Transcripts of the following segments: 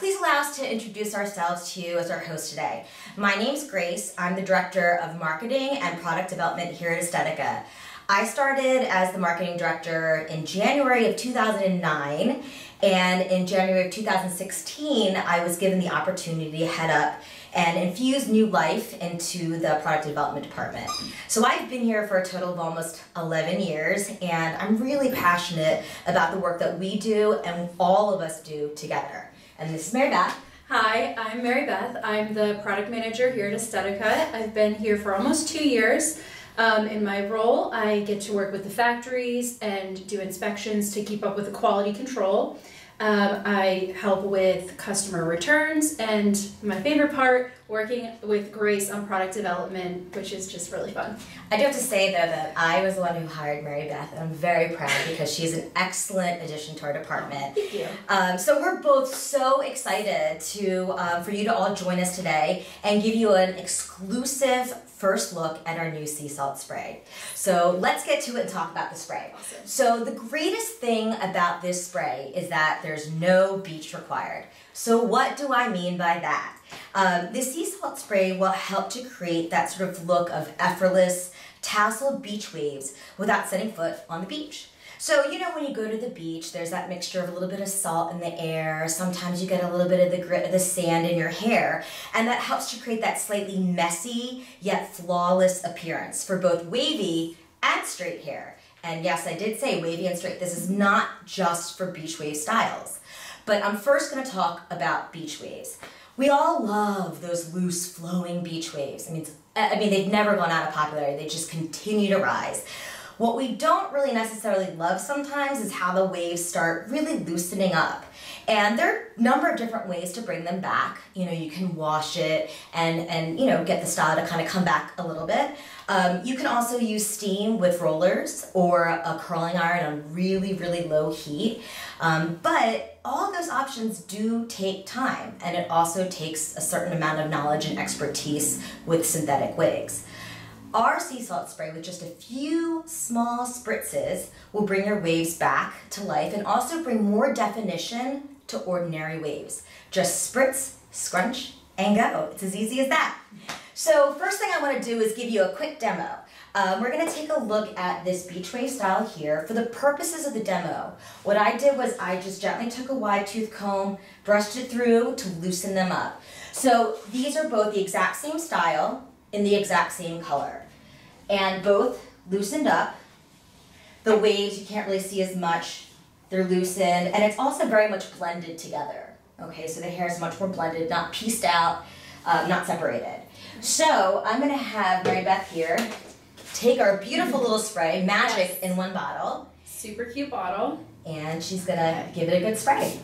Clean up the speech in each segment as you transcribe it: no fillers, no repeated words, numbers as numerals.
Please allow us to introduce ourselves to you as our host today. My name's Grace. I'm the Director of Marketing and Product Development here at Estetica. I started as the Marketing Director in January of 2009, and in January of 2016, I was given the opportunity to head up and infuse new life into the Product Development Department. So I've been here for a total of almost 11 years, and I'm really passionate about the work that we do and all of us do together. And this is Mary Beth. Hi, I'm Mary Beth. I'm the product manager here at Estetica. I've been here for almost 2 years. In my role, I get to work with the factories and do inspections to keep up with the quality control. I help with customer returns, and my favorite part, working with Grace on product development, which is just really fun. I do have to say though that I was the one who hired Mary Beth, and I'm very proud because she's an excellent addition to our department. Thank you. So we're both so excited to for you to all join us today and give you an exclusive first look at our new sea salt spray. So let's get to it and talk about the spray. Awesome. So the greatest thing about this spray is that there's no beach required. So what do I mean by that? The sea salt spray will help to create that sort of look of effortless, tasseled beach waves without setting foot on the beach. So, you know, when you go to the beach, there's that mixture of a little bit of salt in the air. Sometimes you get a little bit of the grit of the sand in your hair, and that helps to create that slightly messy yet flawless appearance for both wavy and straight hair. And yes, I did say wavy and straight. This is not just for beach wave styles. But I'm first going to talk about beach waves. We all love those loose, flowing beach waves. I mean, they've never gone out of popularity. They just continue to rise. What we don't really necessarily love sometimes is how the waves start really loosening up. And there are a number of different ways to bring them back. You know, you can wash it and you know, get the style to kind of come back a little bit. You can also use steam with rollers or a curling iron on really, really low heat. But all of those options do take time, and it also takes a certain amount of knowledge and expertise with synthetic wigs. Our sea salt spray with just a few small spritzes will bring your waves back to life and also bring more definition to ordinary waves. Just spritz, scrunch, and go. It's as easy as that. So first thing I want to do is give you a quick demo. We're going to take a look at this beach wave style here. For the purposes of the demo, what I did was I just gently took a wide tooth comb, brushed it through to loosen them up. So these are both the exact same style in the exact same color. And both loosened up. The waves, you can't really see as much. They're loosened, and it's also very much blended together. Okay, so the hair is much more blended, not pieced out, not separated. So I'm gonna have Mary Beth here take our beautiful little spray, magic in one bottle. Super cute bottle. And she's gonna give it a good spray.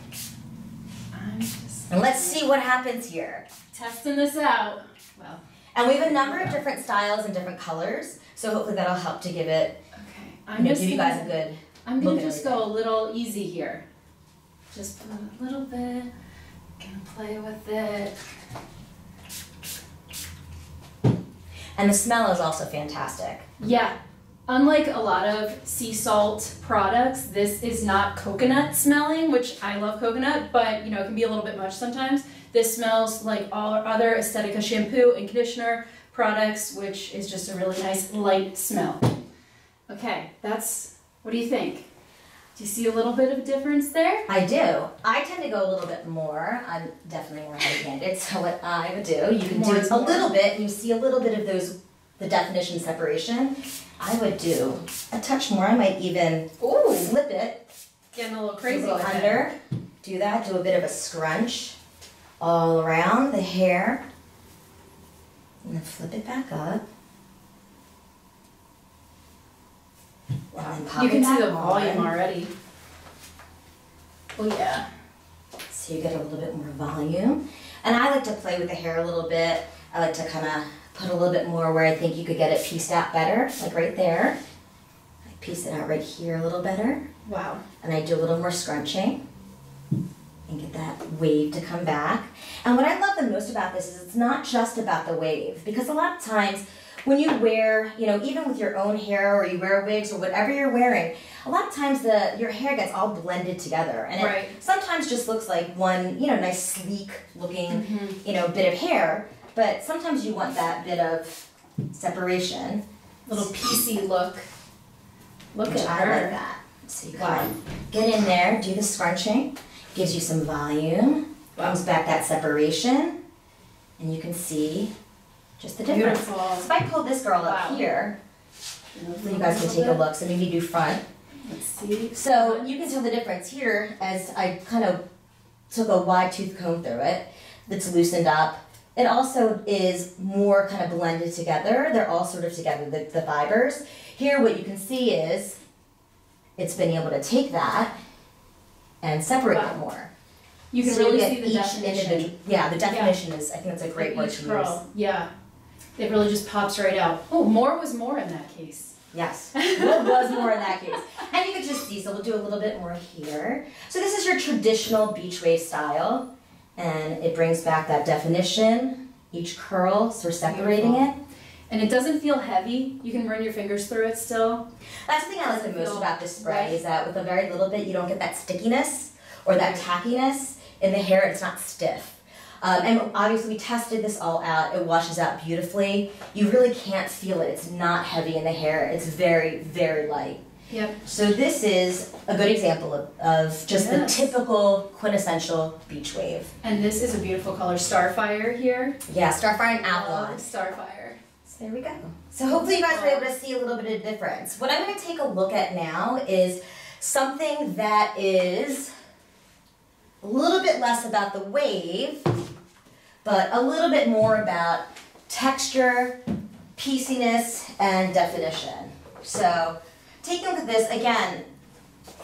And let's see what happens here. Testing this out. Well. And we have a number of different styles and different colors, so hopefully that'll help to give it, okay. give you guys a good I'm gonna just go a little easy here. Just put a little bit, gonna play with it. And the smell is also fantastic. Yeah, unlike a lot of sea salt products, this is not coconut smelling, which I love coconut, but you know, it can be a little bit much sometimes. This smells like all other Estetica shampoo and conditioner products, which is just a really nice light smell. Okay, what do you think? Do you see a little bit of a difference there? I do. I tend to go a little bit more. I'm definitely more heavy-handed, so what I would do, you can do a little bit, and you see a little bit of the definition separation. I would do a touch more. I might even flip it. Getting a little crazy. Go under. Do that. Do a bit of a scrunch all around the hair. And then flip it back up. Wow. You can see the volume already. Oh yeah. So you get a little bit more volume. And I like to play with the hair a little bit. I like to kind of put a little bit more where I think you could get it pieced out better, like right there. I piece it out right here a little better. Wow. And I do a little more scrunching and get that wave to come back. And what I love the most about this is it's not just about the wave, because a lot of times when you wear, you know, even with your own hair or you wear wigs or whatever you're wearing, a lot of times your hair gets all blended together, and it sometimes just looks like one, you know, nice sleek looking, you know, bit of hair, but sometimes you want that bit of separation. Little piecey look. Look at I her. like that. So you kind of get in there, do the scrunching, gives you some volume, brings back that separation, and you can see just the difference. Beautiful. So if I pull this girl up here, you guys can take a look. So maybe do front. Let's see. So you can tell the difference here as I kind of took a wide tooth comb through it. That's loosened up. It also is more kind of blended together. They're all sort of together, the fibers. Here what you can see is it's been able to take that and separate it more. You can so really you see the definition. Yeah, the definition is, I think that's a great word to use. Yeah, it really just pops right out. Oh, more was more in that case. Yes, what was more in that case. And you can just see, so we'll do a little bit more here. So this is your traditional beach wave style, and it brings back that definition, each curl, so we're separating it. And it doesn't feel heavy. You can run your fingers through it still. That's the thing I like the most about this spray, is that with a very little bit, you don't get that stickiness or that tackiness in the hair. It's not stiff. And obviously we tested this all out. It washes out beautifully. You really can't feel it. It's not heavy in the hair. It's very, very light. Yep. So this is a good example of just the typical quintessential beach wave. And this is a beautiful color, Starfire here. Yeah, Starfire and Avalon. Starfire. So there we go. So hopefully you guys were able to see a little bit of difference. What I'm going to take a look at now is something that is a little bit less about the wave, but a little bit more about texture, pieciness, and definition. So taking a look at this, again,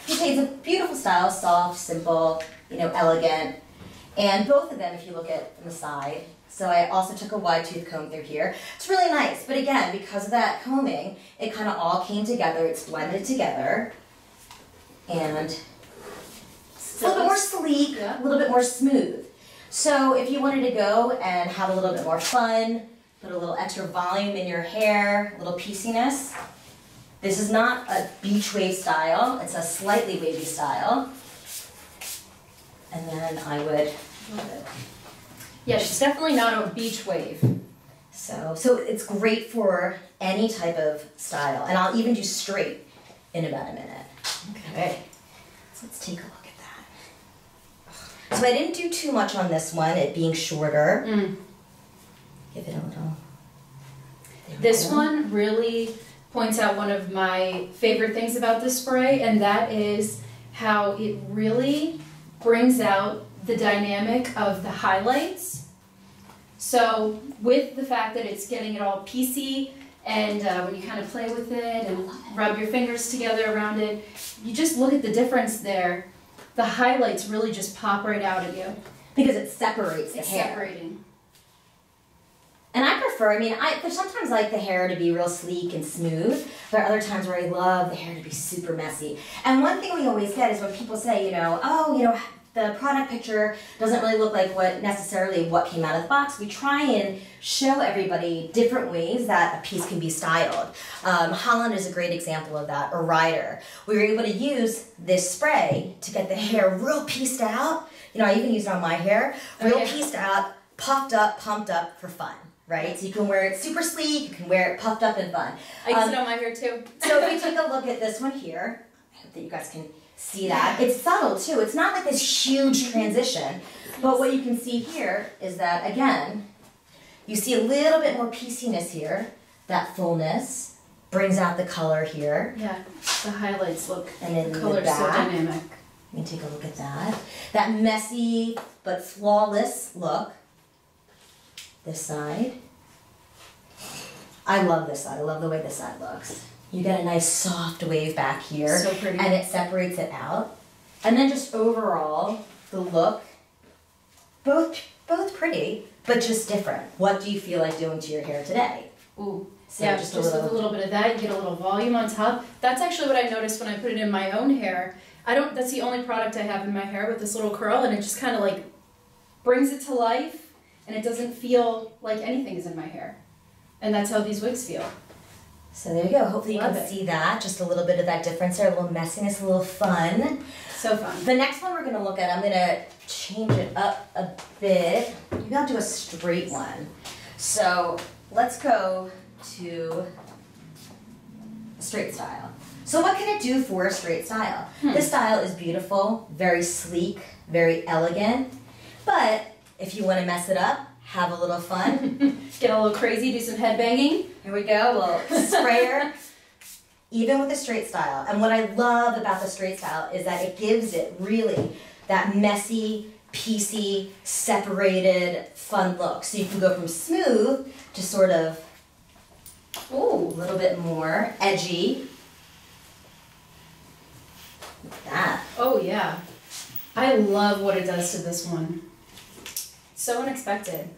it's a beautiful style, soft, simple, you know, elegant. And both of them, if you look at the side, so I also took a wide tooth comb through here. It's really nice, but again, because of that combing, it kind of all came together, it's blended together, and it's a little bit more sleek, a little bit more smooth. So if you wanted to go and have a little bit more fun, put a little extra volume in your hair, a little pieciness, this is not a beach wave style, it's a slightly wavy style. And then I would, yeah, she's definitely not a beach wave. So it's great for any type of style, and I'll even do straight in about a minute. Okay, so let's take a look at that. So I didn't do too much on this one, it being shorter. Give it a little. This one really points out one of my favorite things about this spray, and that is how it really brings out the dynamic of the highlights. So with the fact that it's getting it all piecey, and when you kind of play with it and rub your fingers together around it, you just look at the difference there. The highlights really just pop right out at you. Because it separates the hair. It's separating. And I prefer, there's sometimes I like the hair to be real sleek and smooth. There are other times where I love the hair to be super messy. And one thing we always get is when people say, the product picture doesn't really look like what came out of the box. We try and show everybody different ways that a piece can be styled. Holland is a great example of that, or Ryder. We were able to use this spray to get the hair real pieced out. I even used it on my hair. Real pieced out, puffed up, pumped up for fun. Right? So you can wear it super sleek, you can wear it puffed up and fun. I use it on my hair too. So if we take a look at this one here, I hope that you guys can see that. It's subtle too. It's not like this huge transition. But what you can see here is that, again, you see a little bit more pieciness here. That fullness brings out the color here. Yeah, the highlights look, and then the color's so dynamic. Let me take a look at that. That messy but flawless look. This side. I love this side. I love the way this side looks. You get a nice soft wave back here. So pretty. And it separates it out. And then just overall, the look, both pretty, but just different. What do you feel like doing to your hair today? Ooh. So yeah, just with a little bit of that, you get a little volume on top. That's actually what I noticed when I put it in my own hair. That's the only product I have in my hair with this little curl, and it just kind of like brings it to life. And it doesn't feel like anything is in my hair. And that's how these wigs feel. So there you go. Hopefully you Love can it. see that. Just a little bit of that difference there, a little messiness, a little fun. So fun. The next one we're going to look at, I'm going to change it up a bit. Maybe I'll do a straight one. So let's go to a straight style. So what can it do for a straight style? This style is beautiful, very sleek, very elegant. But if you want to mess it up, have a little fun. Get a little crazy, do some head banging. Here we go, little sprayer. Even with the straight style. And what I love about the straight style is that it gives it really that messy, piecey, separated, fun look. So you can go from smooth to sort of, ooh, a little bit more edgy. Like that. Oh yeah. I love what it does to this one. So unexpected.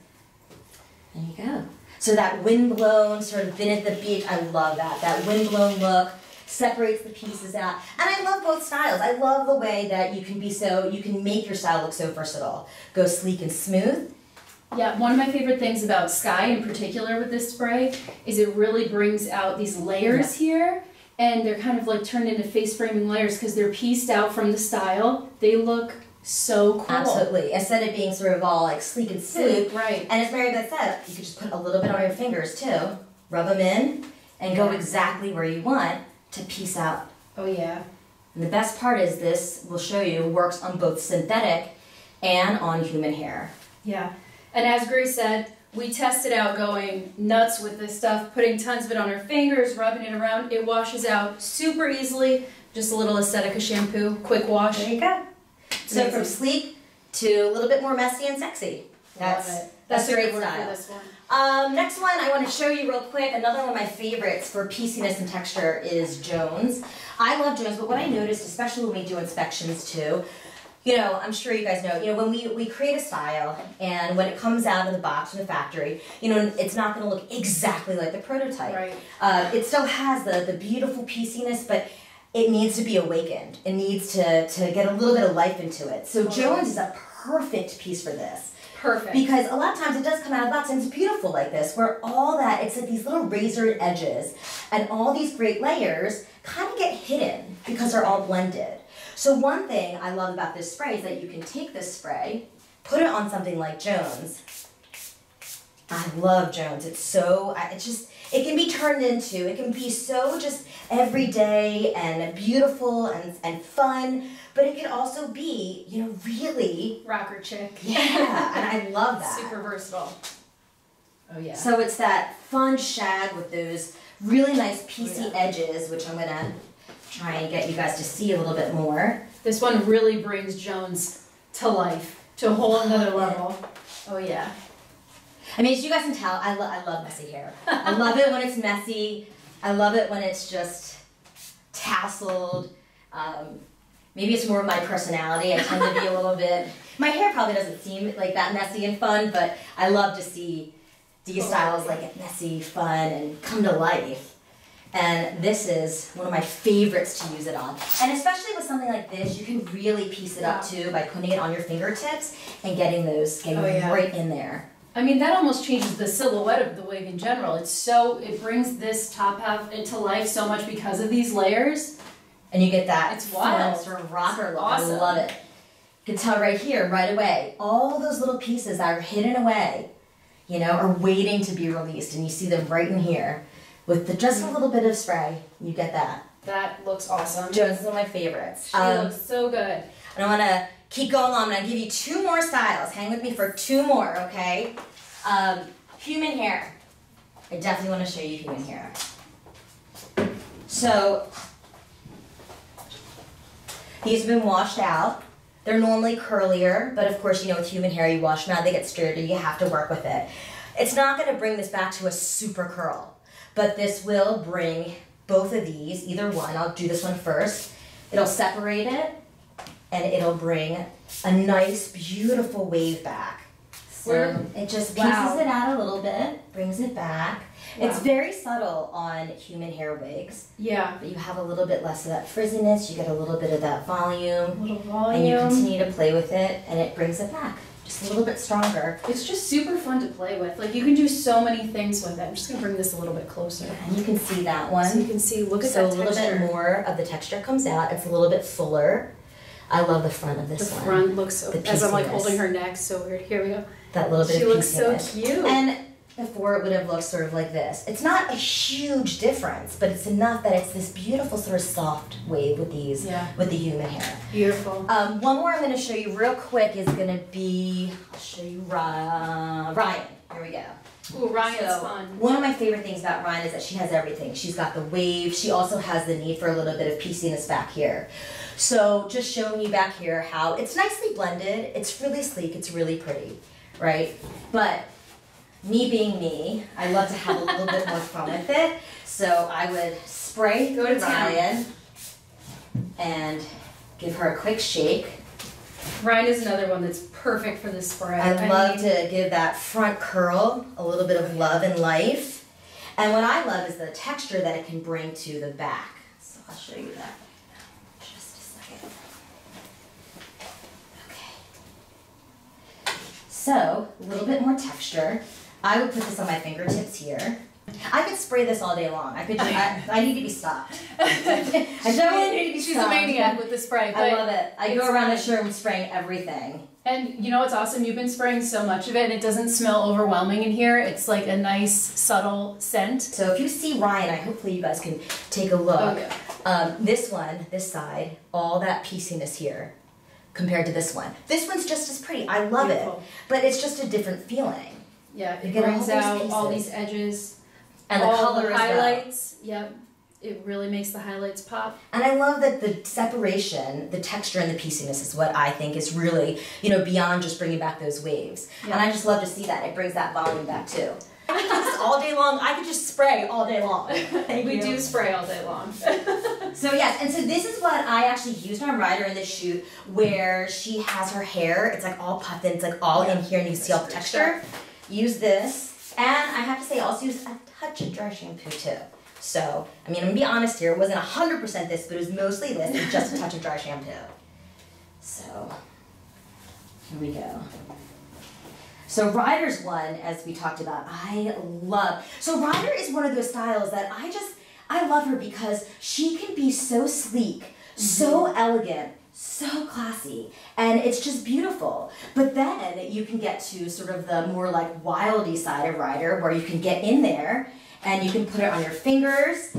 There you go. So that windblown, sort of been at the beach, I love that. That windblown look separates the pieces out. And I love both styles. I love the way that you can you can make your style look so versatile. Go sleek and smooth. Yeah, one of my favorite things about Sky in particular with this spray is it really brings out these layers here. And they're kind of like turned into face framing layers because they're pieced out from the style. They look so cool. Absolutely. Instead of being sort of all like sleek and smooth. Right. And as Mary Beth said, you could just put a little bit on your fingers too. Rub them in and go exactly where you want to piece out. Oh yeah. And the best part is this, will show you, works on both synthetic and on human hair. Yeah. And as Grace said, we tested out going nuts with this stuff, putting tons of it on our fingers, rubbing it around. It washes out super easily. Just a little Estetica shampoo, quick wash. There you go. So Amazing. from sleek to a little bit more messy and sexy. Love it. That's a great good word style. for this one. Next one I want to show you real quick. Another one of my favorites for pieciness and texture is Jones. I love Jones, but what I noticed, especially when we do inspections too, you know, I'm sure you guys know, when we create a style and when it comes out of the box from the factory, it's not going to look exactly like the prototype. Right. It still has the beautiful pieciness, but it needs to be awakened. It needs to get a little bit of life into it. So Jones is a perfect piece for this. Perfect. Because a lot of times it does come out of the box and it's beautiful like this, where all that, it's like these little razored edges and all these great layers kind of get hidden because they're all blended. So one thing I love about this spray is that you can take this spray, put it on something like Jones. I love Jones. It's so, it can be turned into, it can be so just everyday and beautiful and fun, but it can also be, really. Rocker chick. Yeah, and I love that. Super versatile. Oh yeah. So it's that fun shag with those really nice piecey edges, which I'm going to try and get you guys to see a little bit more. This one really brings Jones to life, to a whole another level. Oh yeah. I mean, as you guys can tell, I love messy hair. I love it when it's messy. I love it when it's just tasseled. Maybe it's more of my personality. I tend to be a little bit, my hair probably doesn't seem like that messy and fun, but I love to see these styles like get messy, fun, and come to life. And this is one of my favorites to use it on. And especially with something like this, you can really piece it up too by putting it on your fingertips and getting right in there. I mean, that almost changes the silhouette of the wig in general. It brings this top half into life so much because of these layers. And you get that It's wild. fun sort of rocker look. Awesome. I love it. You can tell right here, right away, all those little pieces that are hidden away, are waiting to be released. And you see them right in here. With just a little bit of spray, you get that. That looks awesome. Jones is one of my favorites. She looks so good. And I want to keep going on. I'm going to give you 2 more styles. Hang with me for 2 more, okay? Human hair. I definitely want to show you human hair. So, these have been washed out. They're normally curlier, but of course, with human hair, you wash them out, they get straighter, you have to work with it. It's not going to bring this back to a super curl, but this will bring both of these, either one. I'll do this one first. It'll separate it, and it'll bring a nice, beautiful wave back. So it just pieces it out a little bit, brings it back. Wow. It's very subtle on human hair wigs. Yeah. But you have a little bit less of that frizziness, you get a little bit of that volume. A little volume. And you continue to play with it, and it brings it back. just a little bit stronger. It's just super fun to play with. Like you can do so many things with it. I'm just gonna bring this a little bit closer. And you can see that one. So you can see, look at so that texture. So a little bit more of the texture comes out. It's a little bit fuller. I love the front of this one. The front looks so, as I'm like holding her neck, so weird. Here we go. That little bit she of looks so pieciness. cute. And before it would have looked sort of like this. It's not a huge difference, but it's enough that it's this beautiful sort of soft wave with these, with the human hair. Beautiful. One more I'm going to show you real quick is going to be, I'll show you Ryan. Here we go. Ooh, Ryan's fun. One of my favorite things about Ryan is that she has everything. She's got the wave. She also has the need for a little bit of pieciness back here. So just showing you back here how it's nicely blended. It's really sleek. It's really pretty, right? But me being me, I love to have a little bit more fun with it. So I would spray Go to Ryan and give her a quick shake. Ryan is another one that's perfect for this spray. I love to give that front curl a little bit of love and life. And what I love is the texture that it can bring to the back. So I'll show you that. Just a second. Okay. So, a little bit more texture. I would put this on my fingertips here. I could spray this all day long. I could. I need to be stopped. I definitely need to be stopped. She's a maniac with the spray. I love it. I go around the showroom spraying everything. And you know what's awesome? You've been spraying so much of it, and it doesn't smell overwhelming in here. It's like a nice, subtle scent. So if you see Ryan, hopefully you guys can take a look. Oh, yeah. This one, this side, all that pieciness here compared to this one. This one's just as pretty. I love it, but it's just a different feeling. Yeah, it get brings out pieces. all these edges. And the color the as highlights. Yep. It really makes the highlights pop. And I love that the separation, the texture and the pieciness is what I think is really, beyond just bringing back those waves. Yeah. And I just love to see that. It brings that volume back too. I could do this all day long. I could just spray all day long. We do spray all day long. So yes, and so this is what I actually used on Ryder in this shoot where she has her hair, it's like all puffed in, it's like all in here and you see all the texture. Use this. And I have to say also use a touch of dry shampoo too. So, I'm gonna be honest here, it wasn't 100% this, but it was mostly this and just a touch of dry shampoo. So, here we go. So Ryder's one, as we talked about, I love. So Ryder is one of those styles that I love her because she can be so sleek, so elegant, so classy, and it's just beautiful. But then you can get to sort of the more like wildy side of Ryder where you can get in there and you can put it on your fingers.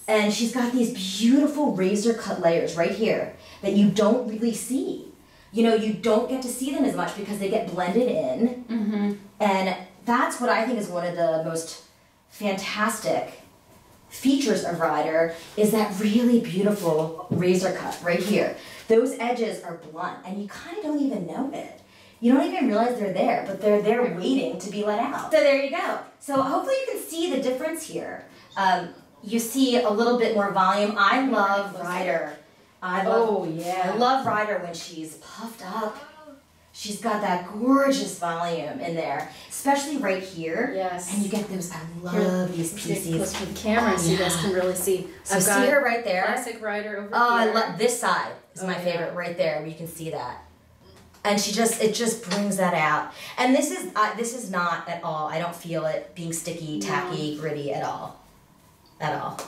And she's got these beautiful razor cut layers right here that you don't really see. You don't get to see them as much because they get blended in. Mm-hmm. And that's what I think is one of the most fantastic features of Ryder is that really beautiful razor cut right here. Those edges are blunt and you kind of don't even know it. You don't even realize they're there, but they're there waiting to be let out. So there you go. So hopefully you can see the difference here. You see a little bit more volume. I love Ryder. I love Ryder when she's puffed up. She's got that gorgeous volume in there, especially right here. Yes. And you get those, I love these pieces. Close to the camera so you guys can really see. So see her right there? Classic Ryder over here. Oh, I love this side is my favorite right there where you can see that. And it just brings that out. And this is not at all, I don't feel it being sticky, tacky, gritty at all. At all.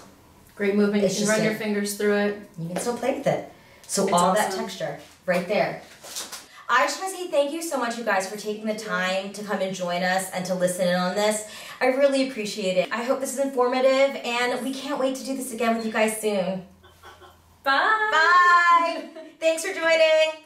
Great movement. You can run your fingers through it. You can still play with it. So all that texture right there. I just want to say thank you so much, you guys, for taking the time to come and join us and to listen in on this. I really appreciate it. I hope this is informative, and we can't wait to do this again with you guys soon. Bye! Bye! Thanks for joining!